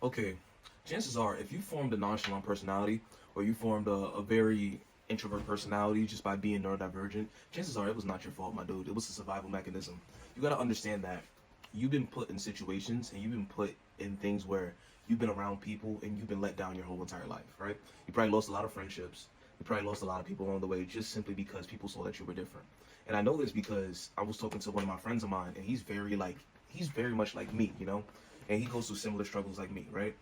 Okay, chances are if you formed a nonchalant personality or you formed a very introvert personality just by being neurodivergent, chances are it was not your fault, my dude. It was a survival mechanism. You gotta understand that you've been put in situations and you've been put in things where you've been around people and you've been let down your whole entire life, right? You probably lost a lot of friendships. You probably lost a lot of people along the way just simply because people saw that you were different. And I know this because I was talking to one of my friends of mine and he's very much like me, and he goes through similar struggles like me, right?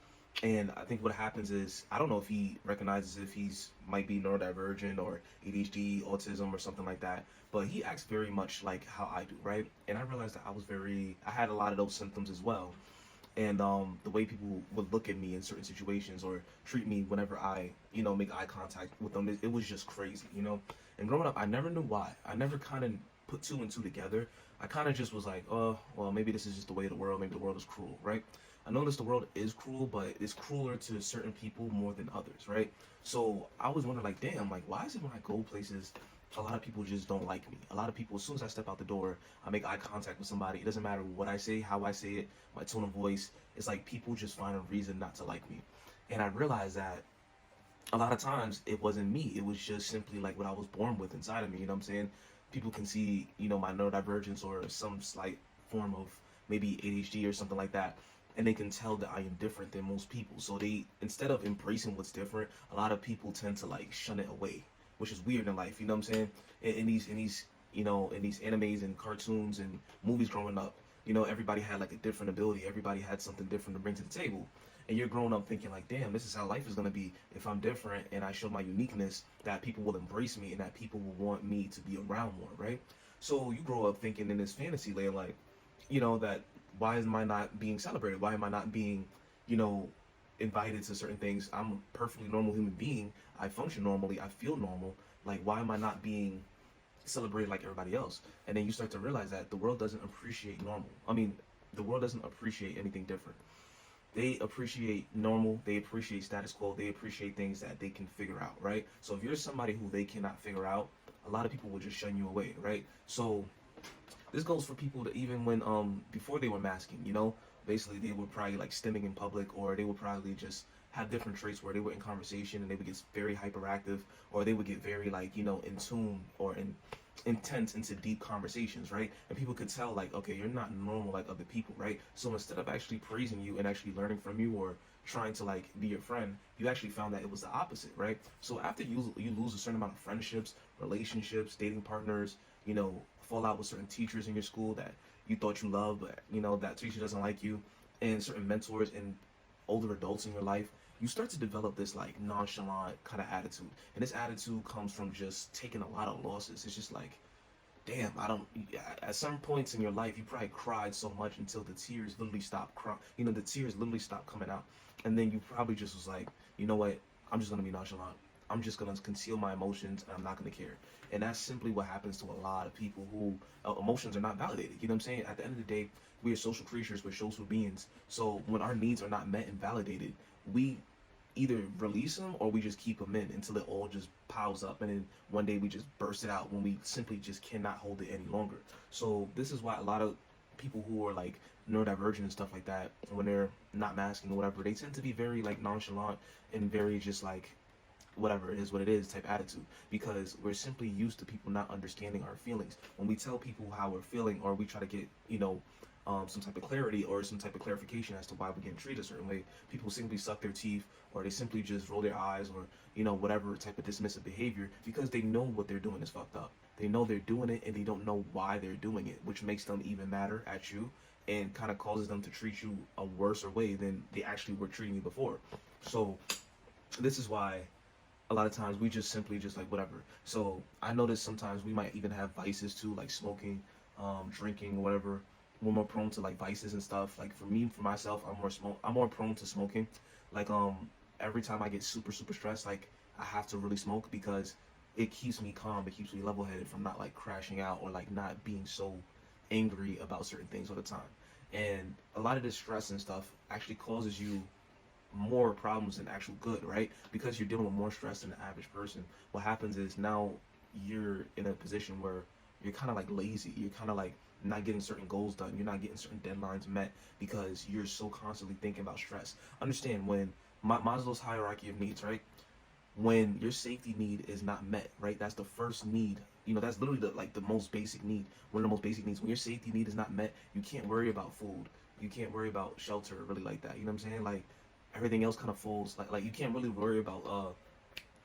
And I think what happens is I don't know if he recognizes if he's might be neurodivergent or ADHD, autism, or something like that. But he acts very much like how I do, right? And I realized that I had a lot of those symptoms as well. And the way people would look at me in certain situations or treat me whenever I, make eye contact with them, it was just crazy. And growing up, I never knew why. I never kind of put two and two together. I kind of just was like, oh, well, maybe this is just the way of the world. Maybe the world is cruel, right? I noticed the world is cruel, but it's crueler to certain people more than others, right? So I was wondering, like, damn, like, why is it when I go places, a lot of people just don't like me? A lot of people, as soon as I step out the door, I make eye contact with somebody. It doesn't matter what I say, how I say it, my tone of voice. It's like people just find a reason not to like me. And I realized that a lot of times it wasn't me. It was just simply like what I was born with inside of me. You know what I'm saying? People can see, my neurodivergence or some slight form of maybe ADHD or something like that. And they can tell that I am different than most people. So they, instead of embracing what's different, a lot of people tend to like shun it away, which is weird in life. You know what I'm saying? In these animes and cartoons and movies growing up, everybody had like a different ability. Everybody had something different to bring to the table. And you're growing up thinking like, damn, this is how life is gonna be if I'm different and I show my uniqueness, that people will embrace me and that people will want me to be around more, right? So you grow up thinking in this fantasy land, like, that why am I not being celebrated? Why am I not being, you know, invited to certain things? I'm a perfectly normal human being. I function normally. I feel normal. Like, why am I not being celebrated like everybody else? And then you start to realize that the world doesn't appreciate normal. I mean, the world doesn't appreciate anything different. They appreciate normal, they appreciate status quo, they appreciate things that they can figure out, right? So if you're somebody who they cannot figure out, a lot of people will just shun you away, right? So this goes for people that even when before they were masking, basically they were probably like stimming in public, or they would probably just have different traits where they were in conversation and they would get very hyperactive, or they would get very like in tune or in intense into deep conversations, right? And people could tell like, okay, you're not normal like other people, right? So instead of actually praising you and actually learning from you or trying to like be your friend, you actually found that it was the opposite, right? So after you lose a certain amount of friendships, relationships, dating partners, fall out with certain teachers in your school that you thought you loved, but that teacher doesn't like you, and certain mentors and older adults in your life, you start to develop this like nonchalant kind of attitude. And this attitude comes from just taking a lot of losses. It's just like, damn, I don't. At some points in your life, you probably cried so much until the tears literally stopped crying. The tears literally stopped coming out, and then you probably just was like, you know what? I'm just gonna be nonchalant. I'm just gonna conceal my emotions, and I'm not gonna care. And that's simply what happens to a lot of people who emotions are not validated. You know what I'm saying? At the end of the day, we are social creatures, we're social beings. So when our needs are not met and validated, we either release them or we just keep them in until it all just piles up, and then one day we just burst it out when we simply just cannot hold it any longer. So this is why a lot of people who are like neurodivergent and stuff like that, when they're not masking or whatever, they tend to be very like nonchalant and very just like whatever it is what it is type attitude, because we're simply used to people not understanding our feelings. When we tell people how we're feeling, or we try to get some type of clarity or some type of clarification as to why we're getting treated a certain way, people simply suck their teeth, or they simply just roll their eyes, or whatever type of dismissive behavior, because they know what they're doing is fucked up. They know they're doing it and they don't know why they're doing it, which makes them even madder at you and kind of causes them to treat you a worse way than they actually were treating you before. So this is why a lot of times we just simply just like whatever. So I notice sometimes we might even have vices too, like smoking, drinking, whatever. We're more prone to like vices and stuff. Like for me, for myself, I'm more prone to smoking. Like every time I get super stressed, like I have to really smoke, because it keeps me calm, it keeps me level headed from not like crashing out or like not being so angry about certain things all the time. And a lot of this stress and stuff actually causes you more problems than actual good, right? Because you're dealing with more stress than the average person. What happens is now you're in a position where you're kind of like lazy. You're kind of like not getting certain goals done. You're not getting certain deadlines met because you're so constantly thinking about stress. Understand when Maslow's hierarchy of needs, right? When your safety need is not met, right? That's the first need. You know, that's literally the most basic need. One of the most basic needs. When your safety need is not met, you can't worry about food. You can't worry about shelter really like that. You know what I'm saying? Like everything else kind of falls. Like you can't really worry about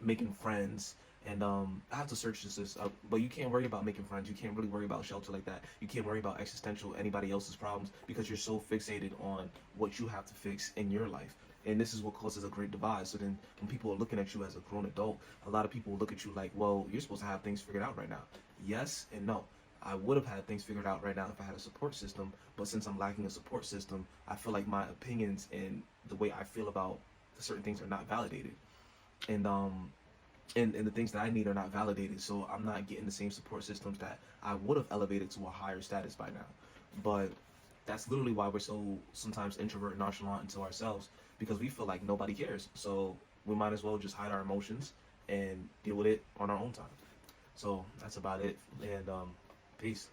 making friends. And I have to search this up, but you can't worry about making friends. You can't really worry about shelter like that. You can't worry about existential anybody else's problems because you're so fixated on what you have to fix in your life. And this is what causes a great divide. So then when people are looking at you as a grown adult, a lot of people will look at you like, well, you're supposed to have things figured out right now. Yes and no. I would have had things figured out right now if I had a support system, but since I'm lacking a support system, I feel like my opinions and the way I feel about certain things are not validated. And and the things that I need are not validated, so I'm not getting the same support systems that I would have elevated to a higher status by now. But that's literally why we're so sometimes introvert and nonchalant into ourselves, because we feel like nobody cares. So we might as well just hide our emotions and deal with it on our own time. So that's about it, and peace.